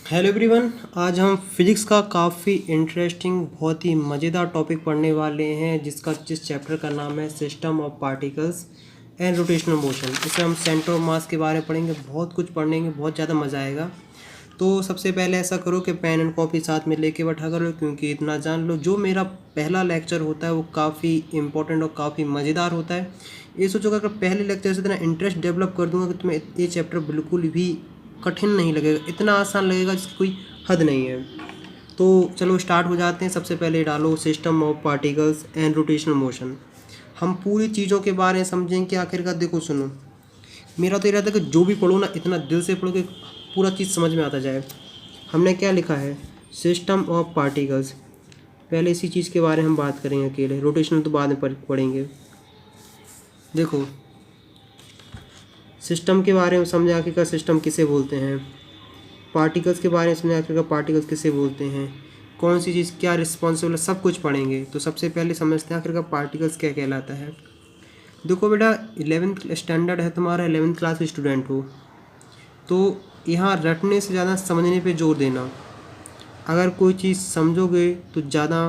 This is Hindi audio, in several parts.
Hello everyone. आज हम फिजिक्स का काफ़ी इंटरेस्टिंग बहुत ही मज़ेदार टॉपिक पढ़ने वाले हैं जिस चैप्टर का नाम है system of particles and rotational motion. इसमें हम सेंटर ऑफ मास के बारे में पढ़ेंगे, बहुत कुछ पढ़ेंगे, बहुत ज़्यादा मज़ा आएगा। तो सबसे पहले ऐसा करो कि पेन एंड कॉपी साथ में लेके बैठा करो, क्योंकि इतना जान लो जो मेरा पहला लेक्चर होता है वो काफ़ी इंपॉर्टेंट और काफ़ी मज़ेदार होता है। ये सोचो अगर पहले लेक्चर से इतना इंटरेस्ट डेवलप कर दूंगा कि तुम्हें ये चैप्टर बिल्कुल भी कठिन नहीं लगेगा, इतना आसान लगेगा जिसकी कोई हद नहीं है। तो चलो स्टार्ट हो जाते हैं। सबसे पहले डालो system of particles and rotational motion. हम पूरी चीज़ों के बारे में समझेंगे कि आखिरकार देखो सुनो, मेरा तो ये रहता है कि जो भी पढ़ो ना इतना दिल से पढ़ो कि पूरा चीज़ समझ में आता जाए। हमने क्या लिखा है, सिस्टम ऑफ पार्टिकल्स। पहले इसी चीज़ के बारे में हम बात करेंगे अकेले, रोटेशनल तो बाद में पढ़ेंगे। देखो सिस्टम के बारे में समझा आखिरकार सिस्टम किसे बोलते हैं, पार्टिकल्स के बारे में समझा आखिरकार पार्टिकल्स किसे बोलते हैं, कौन सी चीज़ क्या रिस्पॉन्सिबल है, सब कुछ पढ़ेंगे। तो सबसे पहले समझते हैं आखिरकार पार्टिकल्स क्या कहलाता है। देखो बेटा, 11th स्टैंडर्ड है तुम्हारा, 11th क्लास के स्टूडेंट हो, तो यहाँ रटने से ज़्यादा समझने पे जोर देना। अगर कोई चीज़ समझोगे तो ज़्यादा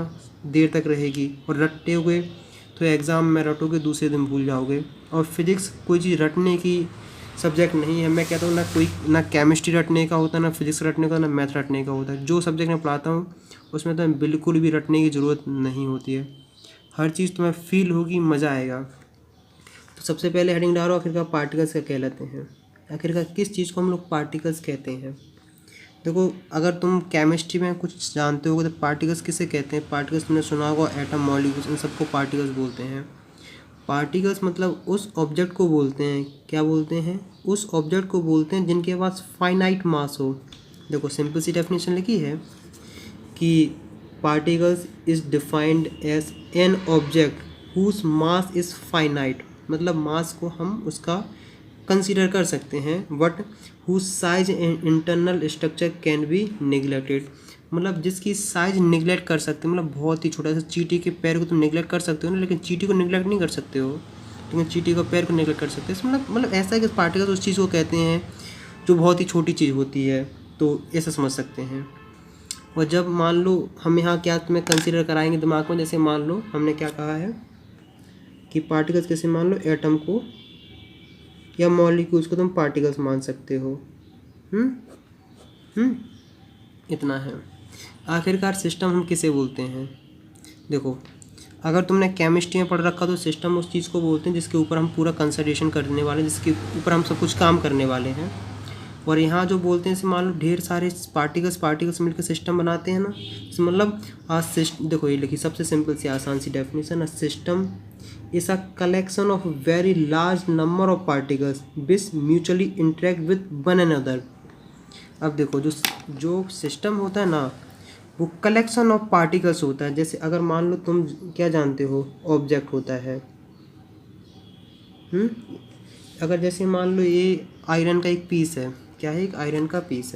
देर तक रहेगी, और रटते हुए तो एग्ज़ाम में रटोगे दूसरे दिन भूल जाओगे। और फिज़िक्स कोई चीज़ रटने की सब्जेक्ट नहीं है। मैं कहता हूँ ना केमिस्ट्री रटने का होता है, ना फिज़िक्स रटने का, ना मैथ रटने का होता है। जो सब्जेक्ट मैं पढ़ाता हूँ उसमें तो बिल्कुल भी रटने की ज़रूरत नहीं होती है। हर चीज़ तुम्हें फील होगी, मज़ा आएगा। तो सबसे पहले हेडिंग डालो आखिरकार पार्टिकल्स क्या कहलाते हैं। आखिरकार किस चीज़ को हम लोग पार्टिकल्स कहते हैं। देखो अगर तुम केमिस्ट्री में कुछ जानते हो तो पार्टिकल्स किसे कहते हैं। पार्टिकल्स तुमने सुना होगा, एटम, मॉलिक्यूल्स, इन सबको पार्टिकल्स बोलते हैं। पार्टिकल्स मतलब उस ऑब्जेक्ट को बोलते हैं, क्या बोलते हैं, उस ऑब्जेक्ट को बोलते हैं जिनके पास फाइनाइट मास हो। देखो सिंपल सी डेफिनेशन लिखी है कि particles is defined as an object whose mass is finite. मतलब मास को हम उसका कंसीडर कर सकते हैं, but whose size and internal structure can be neglected. मतलब जिसकी साइज निगलेक्ट कर सकते हैं, मतलब बहुत ही छोटा सा चींटी के पैर को तुम निगलेक्ट कर सकते हो ना, लेकिन चींटी को निगलेक्ट नहीं कर सकते हो, लेकिन चींटी का पैर को निगलेक्ट कर सकते हो। मतलब ऐसा है कि पार्टिकल्स उस चीज़ को कहते हैं जो बहुत ही छोटी चीज़ होती है। तो ऐसा समझ सकते हैं। और जब मान लो हम यहाँ क्या तुम्हें कंसीडर कराएंगे दिमाग में, जैसे मान लो हमने क्या कहा है कि पार्टिकल्स कैसे, मान लो एटम को या मॉलिक्यूल्स को तुम पार्टिकल्स मान सकते हो। हम्म हम्म इतना है। आखिरकार सिस्टम हम किसे बोलते हैं। देखो अगर तुमने केमिस्ट्री में पढ़ रखा तो सिस्टम उस चीज़ को बोलते हैं जिसके ऊपर हम पूरा कंसंट्रेशन करने वाले हैं, जिसके ऊपर हम सब कुछ काम करने वाले हैं। और यहाँ जो बोलते हैं, जैसे मान लो ढेर सारे पार्टिकल्स मिलकर सिस्टम बनाते हैं ना। मतलब आज सिस्टम, देखो ये लिखी सबसे सिंपल सी आसान सी definition, system is a collection of very large number of particles which mutually interact with one another. अब देखो जो सिस्टम होता है ना, वो कलेक्शन ऑफ पार्टिकल्स होता है। जैसे अगर मान लो तुम क्या जानते हो, ऑब्जेक्ट होता है। अगर जैसे मान लो ये आयरन का एक पीस है, क्या है, एक आयरन का पीस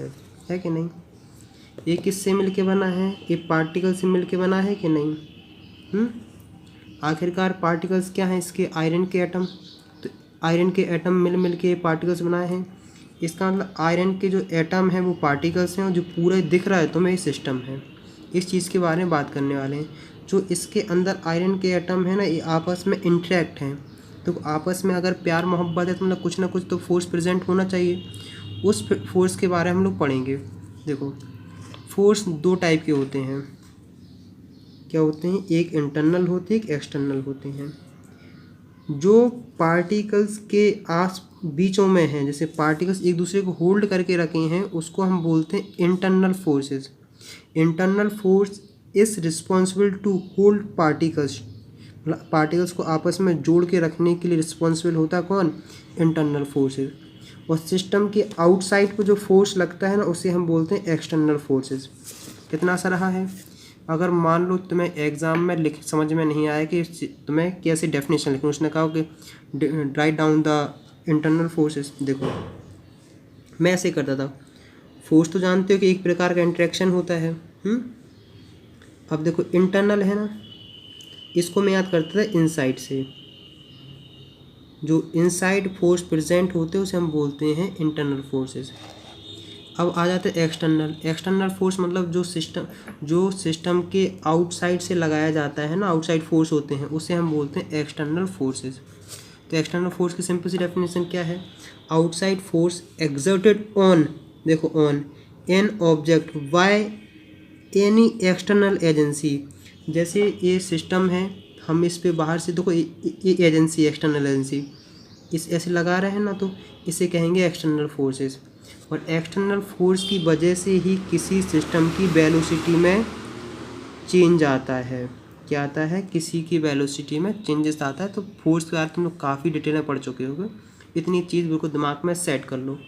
है कि नहीं। ये किससे मिलके बना है, ये पार्टिकल से मिलके बना है कि नहीं। आखिरकार पार्टिकल्स क्या हैं, इसके आयरन के एटम। तो आयरन के एटम मिल के पार्टिकल्स बनाए हैं। इसका मतलब आयरन के जो एटम हैं वो पार्टिकल्स हैं, और जो पूरा दिख रहा है तुम्हें ये सिस्टम है। इस चीज़ के बारे में बात करने वाले हैं। जो इसके अंदर आयरन के एटम है ना, ये आपस में इंटरेक्ट हैं। तो आपस में अगर प्यार मोहब्बत है तो मतलब कुछ ना कुछ तो फोर्स प्रेजेंट होना चाहिए। उस फोर्स के बारे में हम लोग पढ़ेंगे। देखो फोर्स दो टाइप के होते हैं। क्या होते हैं, एक इंटरनल होते हैं, एक एक्सटर्नल होते हैं। जो पार्टिकल्स के आस बीचों में हैं, जैसे पार्टिकल्स एक दूसरे को होल्ड करके रखे हैं, उसको हम बोलते हैं internal forces. Internal force is responsible to hold particles. मतलब पार्टिकल्स को आपस में जोड़ के रखने के लिए रिस्पॉन्सिबल होता है कौन, इंटरनल फोर्सेस। और सिस्टम के आउटसाइड को जो फोर्स लगता है ना, उसे हम बोलते हैं एक्सटर्नल फोर्सेस। कितना सा रहा है। अगर मान लो तुम्हें एग्ज़ाम में समझ में नहीं आया कि तुम्हें कैसी डेफिनेशन लिखनी, उसने कहा कि write down the internal forces. देखो मैं ऐसे करता था। फोर्स तो जानते हो कि एक प्रकार का इंटरेक्शन होता है। अब देखो इंटरनल है ना, इसको मैं याद करता था इनसाइड से। जो इनसाइड फोर्स प्रेजेंट होते हैं उसे हम बोलते हैं इंटरनल फोर्सेस। अब आ जाते हैं एक्सटर्नल। एक्सटर्नल फोर्स मतलब जो सिस्टम के आउटसाइड से लगाया जाता है ना, आउटसाइड फोर्स होते हैं, उसे हम बोलते हैं एक्सटर्नल फोर्सेस। तो एक्सटर्नल फोर्स की सिंपल सी डेफिनेशन क्या है? आउटसाइड फोर्स एक्सर्टेड ऑन, देखो on an object by any external agency. जैसे ये सिस्टम है, हम इस पे बाहर से देखो ये एजेंसी, एक्सटर्नल एजेंसी इस ऐसे लगा रहे हैं ना, तो इसे कहेंगे एक्सटर्नल फोर्सेस। और एक्सटर्नल फोर्स की वजह से ही किसी सिस्टम की वेलोसिटी में चेंज आता है। क्या आता है? किसी की वेलोसिटी में चेंजेस आता है। तो फोर्स के बारे में तुम लोग काफ़ी डिटेल में पढ़ चुके होगे, इतनी चीज़ बिल्कुल दिमाग में सेट कर लो।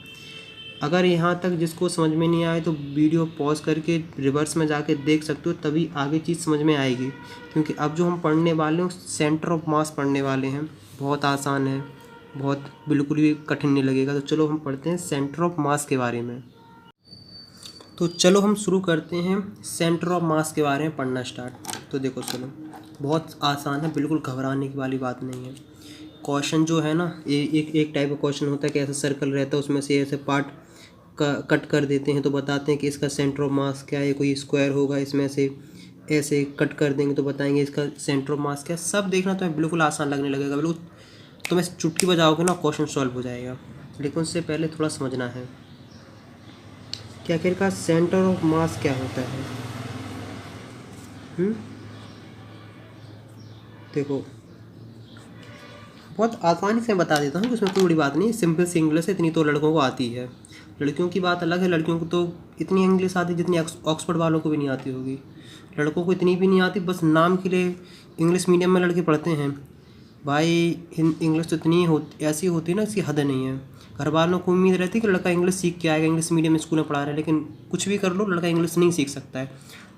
अगर यहाँ तक जिसको समझ में नहीं आए तो वीडियो पॉज करके रिवर्स में जाके देख सकते हो, तभी आगे चीज़ समझ में आएगी। क्योंकि अब जो हम पढ़ने वाले हैं सेंटर ऑफ मास पढ़ने वाले हैं, बहुत आसान है, बहुत बिल्कुल भी कठिन नहीं लगेगा। तो चलो हम पढ़ते हैं सेंटर ऑफ मास के बारे में। तो चलो हम शुरू करते हैं सेंटर ऑफ मास के बारे में पढ़ना स्टार्ट। तो देखो चलो, बहुत आसान है, बिल्कुल घबराने की वाली बात नहीं है। क्वेश्चन जो है ना, एक टाइप का क्वेश्चन होता है कि ऐसा सर्कल रहता है, उसमें से ऐसे पार्ट का कट कर देते हैं तो बताते हैं कि इसका सेंटर ऑफ मास क्या है। कोई स्क्वायर होगा, इसमें से ऐसे कट कर देंगे तो बताएंगे इसका सेंटर ऑफ मास क्या है। सब देखना तो बिल्कुल आसान लगने लगेगा, बिल्कुल तुम ऐसे चुटकी बजाओगे ना, क्वेश्चन सॉल्व हो जाएगा। लेकिन उससे पहले थोड़ा समझना है कि आखिरकार सेंटर ऑफ मास क्या होता है। देखो बहुत आसानी से बता देता हूँ, उसमें कोई बड़ी बात नहीं, सिंपल सी इंग्लिश है, इतनी तो लड़कों को आती है। लड़कियों की बात अलग है, लड़कियों को तो इतनी इंग्लिश आती जितनी ऑक्सफोर्ड वालों को भी नहीं आती होगी। लड़कों को इतनी भी नहीं आती, बस नाम के लिए इंग्लिश मीडियम में लड़के पढ़ते हैं। भाई इंग्लिश तो इतनी ऐसी होती है ना, इसकी हद नहीं है। घर वालों को उम्मीद रहती है कि लड़का इंग्लिश सीख के आएगा, इंग्लिश मीडियम स्कूल में पढ़ा रहे हैं, लेकिन कुछ भी कर लो लड़का इंग्लिश नहीं सीख सकता है।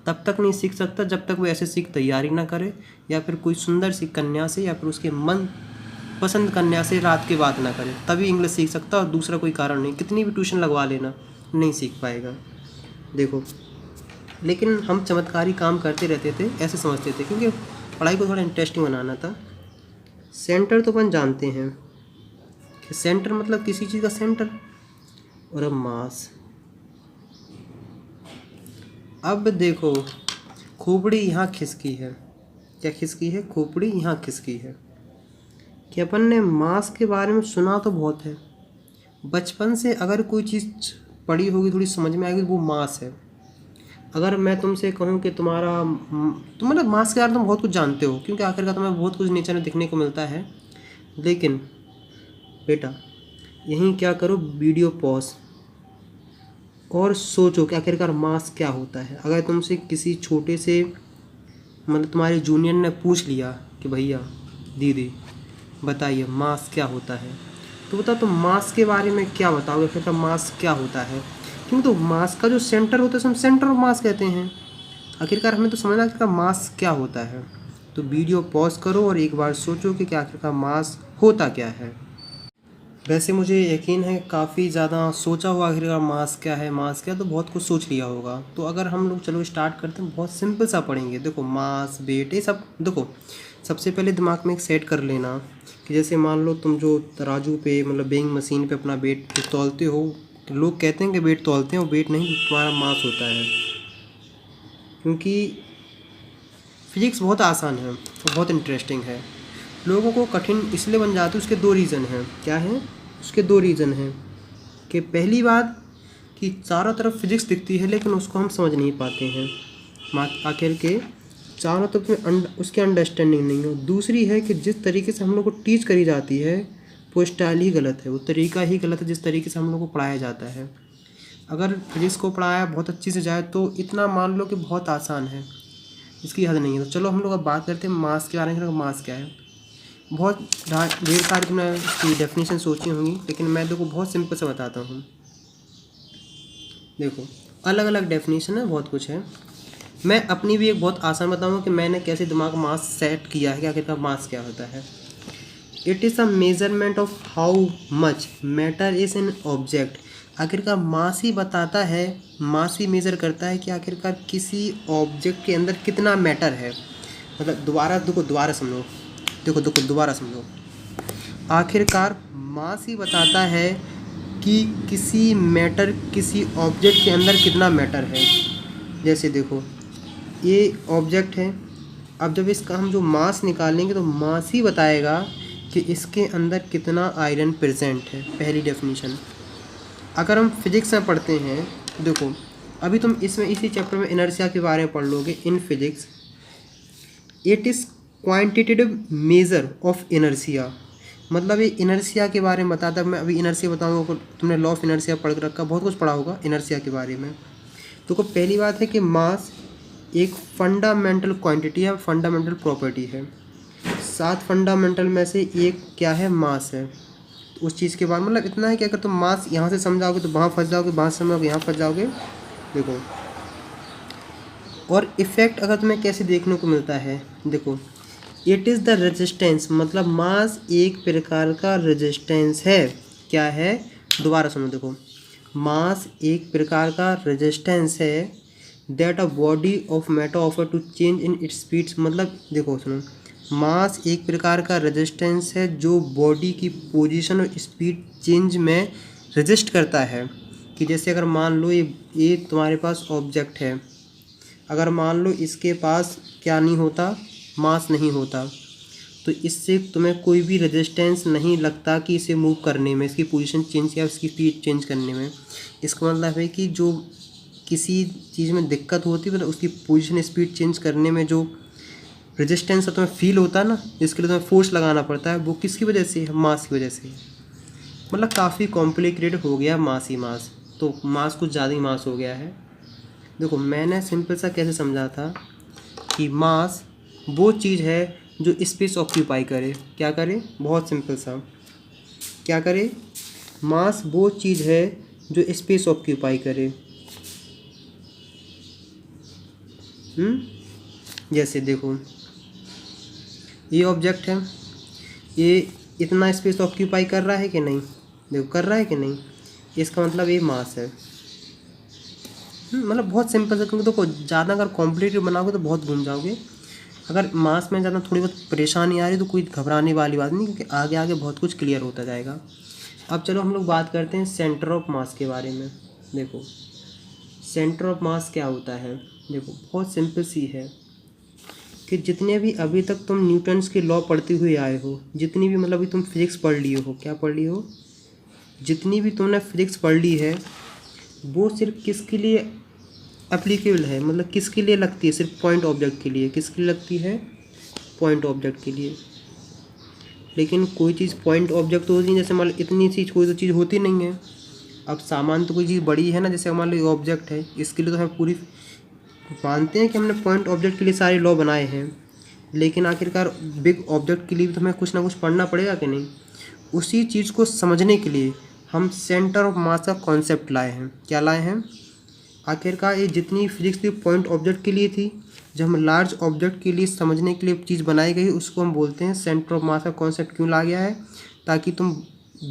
तब तक नहीं सीख सकता जब तक वो एसएससी की तैयारी ना करे, या फिर कोई सुंदर सी कन्या से या फिर उसके मन पसंद कन्या से रात की बात ना करे, तभी इंग्लिश सीख सकता। और दूसरा कोई कारण नहीं, कितनी भी ट्यूशन लगवा लेना नहीं सीख पाएगा। देखो लेकिन हम चमत्कारी काम करते रहते थे, ऐसे समझते थे, क्योंकि पढ़ाई को थोड़ा इंटरेस्टिंग बनाना था। सेंटर तो अपन जानते हैं कि सेंटर मतलब किसी चीज़ का सेंटर, और अब मास। अब देखो खोपड़ी यहाँ खिसकी है, क्या खिसकी है? खोपड़ी यहाँ खिसकी है कि अपन ने मास के बारे में सुना तो बहुत है, बचपन से अगर कोई चीज़ पढ़ी होगी, थोड़ी समझ में आएगी, वो मास है। अगर मैं तुमसे कहूँ कि तुम मतलब मास के बारे में तुम बहुत कुछ जानते हो, क्योंकि आखिरकार तुम्हें बहुत कुछ नेचर में दिखने को मिलता है। लेकिन बेटा यहीं क्या करो, वीडियो पॉज और सोचो कि आखिरकार मास क्या होता है। अगर तुमसे किसी छोटे से मतलब तुम्हारे जूनियर ने पूछ लिया कि भैया दीदी बताइए मास क्या होता है, तो बताओ तुम मास के बारे में क्या बताओगे, आखिरकार मास क्या होता है। क्यों? तो मास का जो सेंटर होता है उसे हम सेंटर ऑफ मास कहते हैं। आखिरकार हमें तो समझना है आखिरकार मास क्या होता है। तो वीडियो पॉज करो और एक बार सोचो कि क्या आखिरकार मास होता क्या है। वैसे मुझे यकीन है काफ़ी ज़्यादा सोचा होगा आखिरकार मास क्या है, मास क्या, तो बहुत कुछ सोच लिया होगा। तो अगर हम लोग चलो स्टार्ट करते हैं, बहुत सिंपल सा पढ़ेंगे। देखो मास वेट ये सब, देखो सबसे पहले दिमाग में एक सेट कर लेना कि जैसे मान लो तुम जो तराजू पे मतलब वेइंग मशीन पे अपना वेट तौलते हो, लोग कहते हैं कि वेट तौलते हैं, वो वेट नहीं, तुम्हारा मास होता है। क्योंकि फिजिक्स बहुत आसान है और बहुत इंटरेस्टिंग है, लोगों को कठिन इसलिए बन जाती है। उसके दो रीज़न हैं। क्या हैं उसके? दो रीज़न हैं कि पहली बात कि चारों तरफ फिजिक्स दिखती है लेकिन उसको हम समझ नहीं पाते हैं, आखिर के चारों तरफ में उसकी अंडरस्टैंडिंग नहीं हो। दूसरी है कि जिस तरीके से हम लोग को टीच करी जाती है वो स्टाइल ही गलत है, वो तरीका ही गलत है जिस तरीके से हम लोग को पढ़ाया जाता है। अगर फिजिक्स को पढ़ाया बहुत अच्छी से जाए तो इतना मान लो कि बहुत आसान है, इसकी हद नहीं है। तो चलो हम लोग अब बात करते हैं मास के बारे में। मास क्या है? बहुत ढेर सारी तुमने इसकी डेफिनेशन सोची होंगी, लेकिन मैं देखो बहुत सिंपल से बताता हूँ। देखो अलग अलग डेफिनेशन है, बहुत कुछ है। मैं अपनी भी एक बहुत आसान बताऊँगा कि मैंने कैसे दिमाग मास सेट किया है कि आखिरकार मास क्या होता है। It is a measurement of how much matter is an object. आखिरकार मास ही बताता है, मास ही मेज़र करता है कि आखिरकार किसी ऑब्जेक्ट के अंदर कितना मैटर है। मतलब दोबारा समझो, दोबारा समझो। आखिरकार मास ही बताता है कि किसी मैटर, किसी ऑब्जेक्ट के अंदर कितना मैटर है। जैसे देखो ये ऑब्जेक्ट है, अब जब इसका हम जो मास निकालेंगे तो मास ही बताएगा कि इसके अंदर कितना आयरन प्रेजेंट है, पहली डेफिनेशन। अगर हम फिजिक्स में पढ़ते हैं, देखो अभी तुम इसमें इसी चैप्टर में इनर्शिया के बारे में पढ़ लोगे in physics. It is quantitative measure of inertia, मतलब ये इनर्शिया के बारे में बताता है। मैं अभी इनर्शिया बताऊंगा, तुमने लॉ ऑफ इनर्शिया पढ़ के रखा, बहुत कुछ पढ़ा होगा इनर्शिया के बारे में। तो को पहली बात है कि मास एक फंडामेंटल क्वांटिटी है, फंडामेंटल प्रॉपर्टी है। 7 फंडामेंटल में से एक क्या है, मास है। तो उस चीज़ के बाद मतलब इतना है कि अगर तुम मास यहाँ से समझाओगे तो वहाँ फंस जाओगे, वहाँ से समझाओगे यहाँ फंस जाओगे। देखो और इफ़ेक्ट अगर तुम्हें कैसे देखने को मिलता है, देखो इट इज़ द रेजिस्टेंस, मतलब मास एक प्रकार का रेजिस्टेंस है। क्या है, दोबारा सुनो, देखो मास एक प्रकार का रेजिस्टेंस है that a body of matter offer to change in its speeds, मतलब देखो सुनो, मास एक प्रकार का रेजिस्टेंस है जो बॉडी की पोजीशन और स्पीड चेंज में रेजिस्ट करता है। कि जैसे अगर मान लो ये तुम्हारे पास ऑब्जेक्ट है, अगर मान लो इसके पास क्या नहीं होता, मास नहीं होता, तो इससे तुम्हें कोई भी रेजिस्टेंस नहीं लगता कि इसे मूव करने में, इसकी पोजीशन चेंज या इसकी स्पीड चेंज करने में। इसका मतलब है कि जो किसी चीज़ में दिक्कत होती है, मतलब उसकी पोजीशन स्पीड चेंज करने में जो रेजिस्टेंस तुम्हें फील होता है ना, जिसके लिए तुम्हें फोर्स लगाना पड़ता है, वो किसकी वजह से है, मास की वजह से। मतलब काफ़ी कॉम्प्लिकेटेड हो गया मास ही मास, तो मास कुछ ज़्यादा ही मास हो गया है। देखो मैंने सिंपल सा कैसे समझा था कि मास वो चीज़ है जो स्पेस ऑक्यूपाई करे। क्या करे, बहुत सिंपल सा, क्या करे, मास वो चीज़ है जो स्पेस ऑक्यूपाई करे। जैसे देखो ये ऑब्जेक्ट है, ये इतना स्पेस ऑक्यूपाई कर रहा है कि नहीं, देखो कर रहा है कि नहीं, इसका मतलब ये मास है। मतलब बहुत सिंपल है, क्योंकि देखो ज़्यादा अगर कॉम्प्लिकेटेड बनाओगे तो बहुत घूम जाओगे। अगर मास में ज़्यादा थोड़ी बहुत परेशानी आ रही तो कोई घबराने वाली बात नहीं, क्योंकि आगे आगे बहुत कुछ क्लियर होता जाएगा। अब चलो हम लोग बात करते हैं सेंटर ऑफ मास के बारे में। देखो सेंटर ऑफ मास क्या होता है, देखो बहुत सिंपल सी है कि जितने भी अभी तक तुम न्यूटन्स के लॉ पढ़ते हुए आए हो, जितनी भी मतलब अभी तुम फिजिक्स पढ़ लिए हो, क्या पढ़ लिए हो, जितनी भी तुमने फिजिक्स पढ़ ली है, वो सिर्फ किसके लिए एप्लीकेबल है, मतलब किसके लिए लगती है, सिर्फ पॉइंट ऑब्जेक्ट के लिए। किसके लिए लगती है, पॉइंट ऑब्जेक्ट के लिए। लेकिन कोई चीज़ पॉइंट ऑब्जेक्ट तो होती है, जैसे मान लो इतनी सी कोई तो चीज़ होती नहीं है। अब सामान तो कोई चीज़ बड़ी है ना, जैसे मान लो ये ऑब्जेक्ट है, इसके लिए तो हमें पूरी मानते हैं कि हमने पॉइंट ऑब्जेक्ट के लिए सारे लॉ बनाए हैं, लेकिन आखिरकार बिग ऑब्जेक्ट के लिए भी तो हमें कुछ ना कुछ पढ़ना पड़ेगा कि नहीं। उसी चीज़ को समझने के लिए हम सेंटर ऑफ मास का कॉन्सेप्ट लाए हैं। क्या लाए हैं, आखिरकार ये जितनी फिजिक्स थी पॉइंट ऑब्जेक्ट के लिए थी, जब हम लार्ज ऑब्जेक्ट के लिए समझने के लिए चीज़ बनाई गई उसको हम बोलते हैं सेंटर ऑफ मास का कॉन्सेप्ट। क्यों ला गया है, ताकि तुम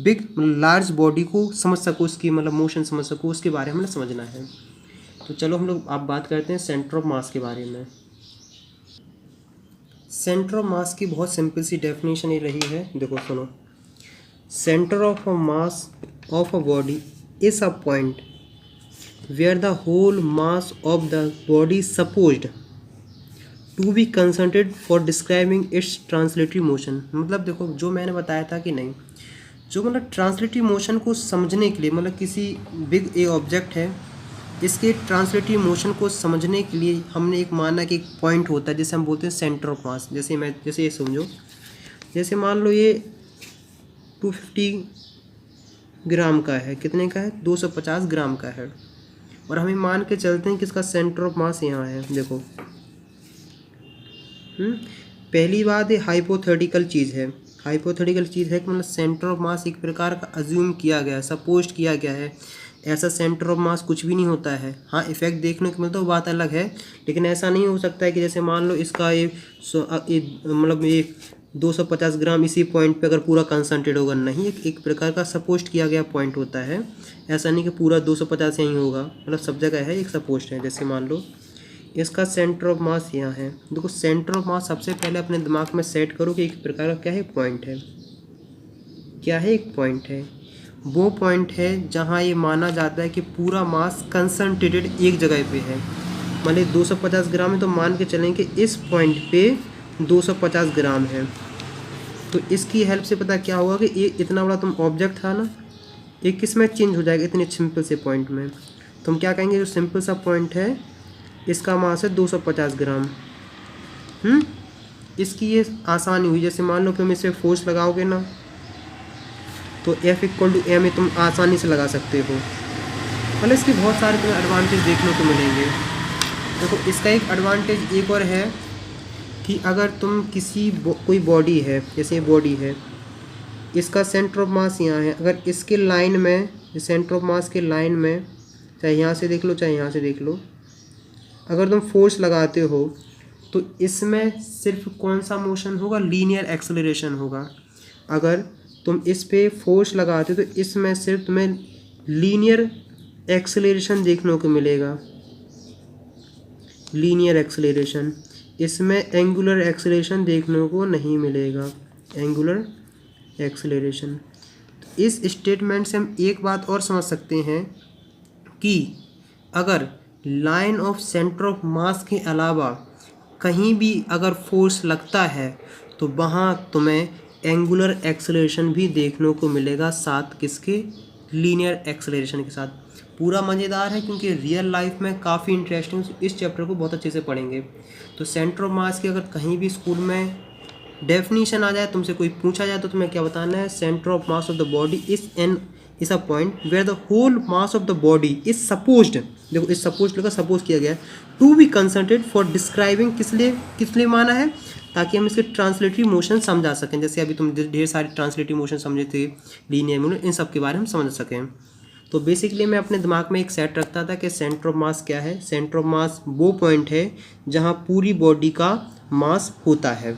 बिग लार्ज बॉडी को समझ सको, उसकी मतलब मोशन समझ सको, उसके बारे में समझना है। तो चलो हम लोग आप बात करते हैं सेंटर ऑफ मास के बारे में। सेंटर ऑफ मास की बहुत सिंपल सी डेफिनेशन ही रही है, देखो सुनो, centre of mass of a body is a point where the whole mass of the body is supposed to be concentrated for describing its translatory motion। मतलब देखो जो मैंने बताया था कि नहीं, जो मतलब ट्रांसलेटरी मोशन को समझने के लिए, मतलब किसी बिग ए ऑब्जेक्ट है, इसके ट्रांसलेटरी मोशन को समझने के लिए हमने एक माना कि एक पॉइंट होता है जिसे हम बोलते हैं सेंटर ऑफ मास। जैसे ये समझो, जैसे मान लो ये 250 ग्राम का है, कितने का है, 250 ग्राम का है, और हमें मान के चलते हैं कि इसका सेंटर ऑफ मास यहाँ है। देखो पहली बात ये हाइपोथेटिकल चीज़ है। हाइपोथेटिकल चीज़ है कि मतलब सेंटर ऑफ मास एक प्रकार का अज्यूम किया गया है, सपोज किया गया है। ऐसा सेंटर ऑफ मास कुछ भी नहीं होता है। हाँ इफेक्ट देखने को मिलता है वो बात अलग है, लेकिन ऐसा नहीं हो सकता है कि जैसे मान लो इसका ये मतलब ये 250 ग्राम इसी पॉइंट पे अगर पूरा कंसंट्रेट होगा, नहीं, एक प्रकार का सपोस्ट किया गया पॉइंट होता है। ऐसा नहीं कि पूरा 250 यहीं होगा, मतलब सब जगह है, एक सपोस्ट है। जैसे मान लो इसका सेंटर ऑफ मास यहाँ है। देखो सेंटर ऑफ मास सबसे पहले अपने दिमाग में सेट करो कि एक प्रकार का क्या है, पॉइंट है। क्या है, एक पॉइंट है। वो पॉइंट है जहाँ ये माना जाता है कि पूरा मास कंसंट्रेटेड एक जगह पे है। मान लीजिए 250 ग्राम है तो मान के चलें कि इस पॉइंट पे 250 ग्राम है। तो इसकी हेल्प से पता क्या होगा कि ये इतना बड़ा तुम ऑब्जेक्ट था ना, ये किस में चेंज हो जाएगा इतने सिंपल से पॉइंट में। तो हम क्या कहेंगे, जो सिंपल सा पॉइंट है इसका मास है 250 ग्राम। इसकी ये आसानी हुई। जैसे मान लो कि तुम इस पर फोर्स लगाओगे ना तो F=ma में तुम आसानी से लगा सकते हो। मतलब इसके बहुत सारे तुम्हें एडवांटेज देखने को मिलेंगे। देखो इसका एक एडवांटेज एक और है कि अगर तुम कोई बॉडी है, जैसे बॉडी है, इसका सेंटर ऑफ मास यहाँ है, अगर इसके लाइन में, सेंटर ऑफ मास के लाइन में, चाहे यहाँ से देख लो चाहे यहाँ से देख लो, अगर तुम फोर्स लगाते हो तो इसमें सिर्फ कौन सा मोशन होगा, लीनियर एक्सेलरेशन होगा। अगर तुम इस पे फोर्स लगाते हो तो इसमें सिर्फ तुम्हें लीनियर एक्सेलरेशन देखने को मिलेगा, लीनियर एक्सेलरेशन। इसमें एंगुलर एक्सेलरेशन देखने को नहीं मिलेगा, एंगुलर एक्सेलरेशन। तो इस स्टेटमेंट से हम एक बात और समझ सकते हैं कि अगर लाइन ऑफ सेंटर ऑफ मास के अलावा कहीं भी अगर फोर्स लगता है तो वहाँ तुम्हें एंगुलर एक्सेलरेशन भी देखने को मिलेगा, साथ किसके, लीनियर एक्सेलरेशन के साथ। पूरा मज़ेदार है क्योंकि रियल लाइफ में काफ़ी इंटरेस्टिंग, इस चैप्टर को बहुत अच्छे से पढ़ेंगे। तो सेंटर ऑफ मास की अगर कहीं भी स्कूल में डेफिनेशन आ जाए, तुमसे कोई पूछा जाए तो तुम्हें क्या बताना है, centre of mass of the body is a point where the whole mass of the body is supposed, देखो इस सपोज्ड लगा, सपोज किया गया है, to be concentrated for describing, किस लिए माना है, ताकि हम इसके ट्रांसलेटरी मोशन समझा सकें। जैसे अभी तुम ढेर सारे ट्रांसलेटरी मोशन समझे थे, लीनियर मोशन, इन सब के बारे में समझ सकें। तो बेसिकली मैं अपने दिमाग में एक सेट रखता था कि सेंटर ऑफ मास क्या है। सेंटर ऑफ मास वो पॉइंट है जहाँ पूरी बॉडी का मास होता है।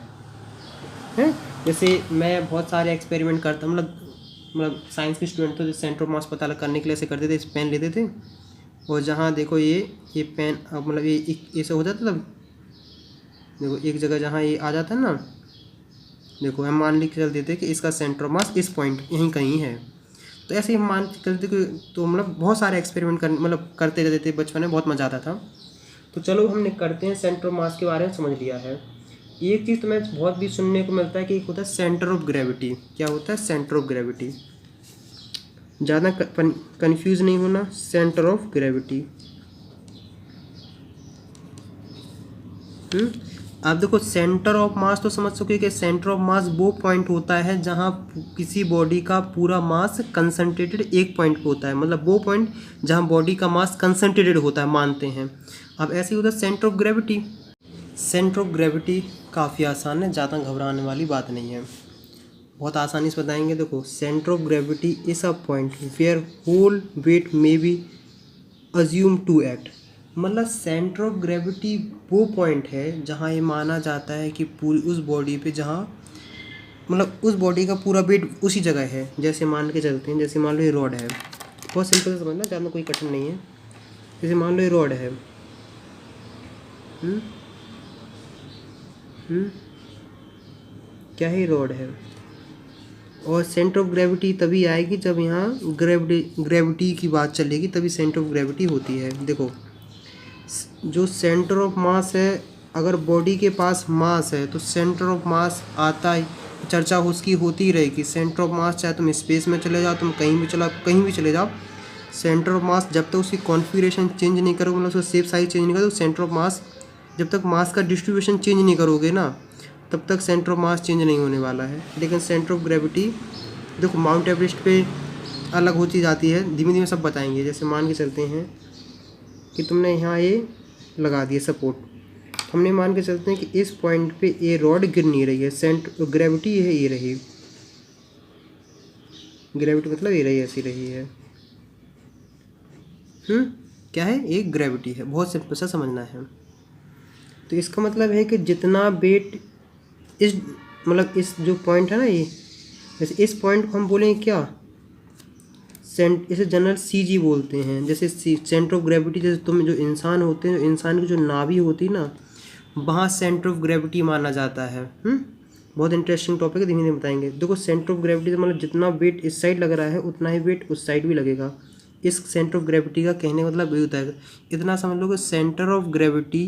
जैसे मैं बहुत सारे एक्सपेरिमेंट करता, मतलब साइंस के स्टूडेंट थे, सेंटर ऑफ मास पता करने के लिए ऐसे करते थे, इस पेन लेते थे और जहाँ देखो ये पेन मतलब ये ऐसे हो जाता था, देखो एक जगह जहाँ ये आ जाता है ना, देखो हम मान के चलते थे कि इसका सेंटर ऑफ मास इस पॉइंट यहीं कहीं है। तो ऐसे ही हम मान के चलते थे। तो मतलब बहुत सारे एक्सपेरिमेंट करते रहते थे बचपन में, बहुत मज़ा आता था। तो चलो हमने करते हैं, सेंटर ऑफ मास के बारे में समझ लिया है। एक चीज़ तुम्हें बहुत भी सुनने को मिलता है कि एक होता है सेंटर ऑफ ग्रेविटी। क्या होता है, सेंटर ऑफ ग्रेविटी। ज़्यादा कंफ्यूज नहीं होना, सेंटर ऑफ ग्रेविटी। अब देखो सेंटर ऑफ मास तो समझ सको कि सेंटर ऑफ मास वो पॉइंट होता है जहाँ किसी बॉडी का पूरा मास कंसंट्रेटेड एक पॉइंट पे होता है, मतलब वो पॉइंट जहाँ बॉडी का मास कंसंट्रेटेड होता है, मानते हैं। अब ऐसे ही होता है centre of gravity. Centre of gravity काफ़ी आसान है, ज़्यादा घबराने वाली बात नहीं है, बहुत आसानी से बताएंगे। देखो centre of gravity is a point where whole weight may be assumed to act. मतलब सेंटर ऑफ ग्रेविटी वो पॉइंट है जहाँ ये माना जाता है कि पूरी उस बॉडी पे जहाँ मतलब उस बॉडी का पूरा वेट उसी जगह है। जैसे मान के चलते हैं, जैसे मान लो ये रॉड है, बहुत सिंपल से समझना, ज़्यादा कोई कठिन नहीं है। जैसे मान लो ये रॉड है, क्या है, रॉड है, और सेंटर ऑफ ग्रेविटी तभी आएगी जब यहाँ ग्रेविटी की बात चलेगी, तभी सेंटर ऑफ ग्रेविटी होती है। देखो जो सेंटर ऑफ मास है, अगर बॉडी के पास मास है तो सेंटर ऑफ मास आता ही, चर्चा उसकी होती ही रहेगी। सेंटर ऑफ मास चाहे तुम स्पेस में चले जाओ, तुम कहीं भी चले जाओ, सेंटर ऑफ मास जब तक उसकी कॉन्फ़िगरेशन चेंज नहीं करोगे, मतलब उसका शेप साइज चेंज नहीं करोगे, तो सेंटर ऑफ मास जब तक मास का डिस्ट्रीब्यूशन चेंज नहीं करोगे ना, तब तक सेंटर ऑफ मास चेंज नहीं होने वाला है। लेकिन सेंटर ऑफ ग्रेविटी देखो माउंट एवरेस्ट पे अलग होती जाती है, धीमे धीमे सब बताएंगे। जैसे मान के चलते हैं कि तुमने यहाँ ये लगा दिया सपोर्ट, हमने मान के चलते हैं कि इस पॉइंट पे ये रॉड गिर नहीं रही है, सेंटर ग्रेविटी है ये रही, ग्रेविटी मतलब ये रही, ऐसी रही है। क्या है, एक ग्रेविटी है, बहुत सिंपल सा समझना है। तो इसका मतलब है कि जितना वेट इस मतलब इस जो पॉइंट है ना, ये जैसे इस पॉइंट को हम बोलेंगे क्या, इसे जनरल CG बोलते हैं। जैसे सेंटर ऑफ ग्रेविटी, जैसे तुम जो इंसान होते हैं, इंसान की जो नाभि होती है ना, वहाँ सेंटर ऑफ ग्रेविटी माना जाता है। बहुत इंटरेस्टिंग टॉपिक है, धीमे धीमे बताएंगे। देखो सेंटर ऑफ ग्रेविटी मतलब जितना वेट इस साइड लग रहा है उतना ही वेट उस साइड भी लगेगा। इस सेंटर ऑफ ग्रेविटी का कहने का मतलब ये होता है, इतना समझ लो कि सेंटर ऑफ ग्रेविटी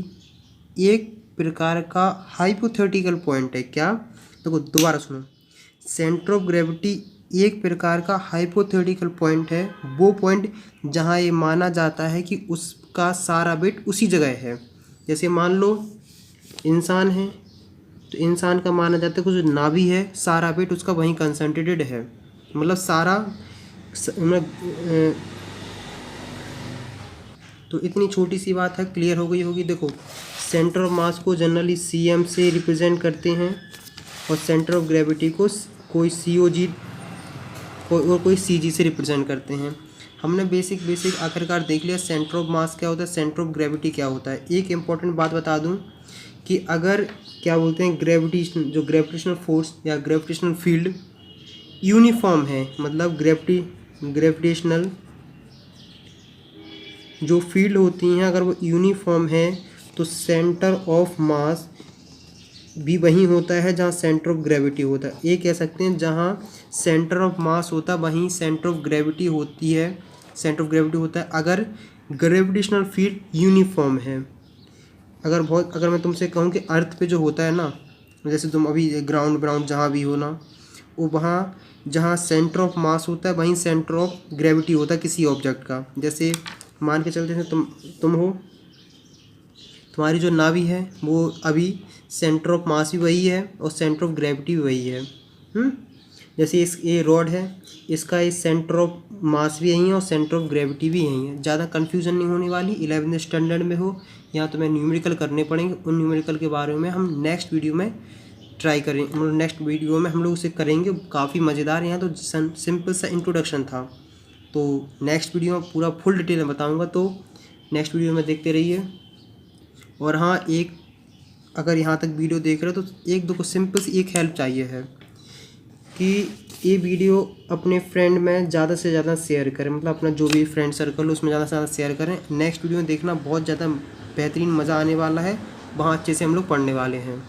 एक प्रकार का हाइपोथेटिकल पॉइंट है। क्या? देखो दोबारा सुनो, सेंटर ऑफ ग्रेविटी एक प्रकार का हाइपोथेटिकल पॉइंट है, वो पॉइंट जहाँ ये माना जाता है कि उसका सारा वेट उसी जगह है। जैसे मान लो इंसान है, तो इंसान का माना जाता है कि जो नाभि है सारा वेट उसका वहीं कंसंट्रेटेड है, मतलब सारा तो इतनी छोटी सी बात है, क्लियर हो गई होगी। देखो सेंटर ऑफ मास को जनरली CM से रिप्रेजेंट करते हैं और सेंटर ऑफ ग्रेविटी को कोई COG और कोई CG से रिप्रेजेंट करते हैं। हमने बेसिक आखिरकार देख लिया सेंटर ऑफ मास क्या होता है, सेंटर ऑफ ग्रेविटी क्या होता है। एक इम्पॉर्टेंट बात बता दूं कि अगर क्या बोलते हैं जो ग्रेविटेशनल फोर्स या ग्रेविटेशनल फील्ड यूनिफॉर्म है, मतलब ग्रेविटेशनल जो फील्ड होती हैं अगर वो यूनिफॉर्म है तो सेंटर ऑफ मास भी वहीं होता है जहाँ सेंटर ऑफ ग्रेविटी होता है। ये कह सकते हैं जहाँ सेंटर ऑफ मास होता है वहीं सेंटर ऑफ ग्रेविटी होती है, सेंटर ऑफ ग्रेविटी होता है अगर ग्रेविटेशनल फील्ड यूनिफॉर्म है। अगर मैं तुमसे कहूँ कि अर्थ पे जो होता है ना, जैसे तुम अभी ग्राउंड जहाँ भी हो ना, वो वहाँ जहाँ सेंटर ऑफ मास होता है वहीं सेंटर ऑफ ग्रेविटी होता है किसी ऑब्जेक्ट का। जैसे मान के चलते हैं तुम हो, तुम्हारी जो नाभि है वो अभी सेंटर ऑफ मास भी वही है और सेंटर ऑफ ग्रेविटी भी वही है। जैसे ये रॉड है, इसका इस सेंटर ऑफ मास भी यही है और सेंटर ऑफ ग्रेविटी भी यही है। ज़्यादा कन्फ्यूजन नहीं होने वाली। 11th स्टैंडर्ड में हो या तुम्हें न्यूमेरिकल करने पड़ेंगे, उन न्यूमेरिकल के बारे में हम नेक्स्ट वीडियो में ट्राई करेंगे, मतलब नेक्स्ट वीडियो में हम लोग उसे करेंगे। काफ़ी मज़ेदार, यहाँ तो सिंपल सा इंट्रोडक्शन था, तो नेक्स्ट वीडियो में पूरा फुल डिटेल में बताऊँगा, तो नेक्स्ट वीडियो में देखते रहिए। और हाँ, एक अगर यहाँ तक वीडियो देख रहे हो तो एक दो को सिंपल सी एक हेल्प चाहिए है कि ये वीडियो अपने फ्रेंड में ज़्यादा से ज़्यादा शेयर करें, मतलब अपना जो भी फ्रेंड सर्कल हो उसमें ज़्यादा से ज़्यादा शेयर करें। नेक्स्ट वीडियो में देखना बहुत ज़्यादा बेहतरीन मज़ा आने वाला है, वहाँ अच्छे से हम लोग पढ़ने वाले हैं।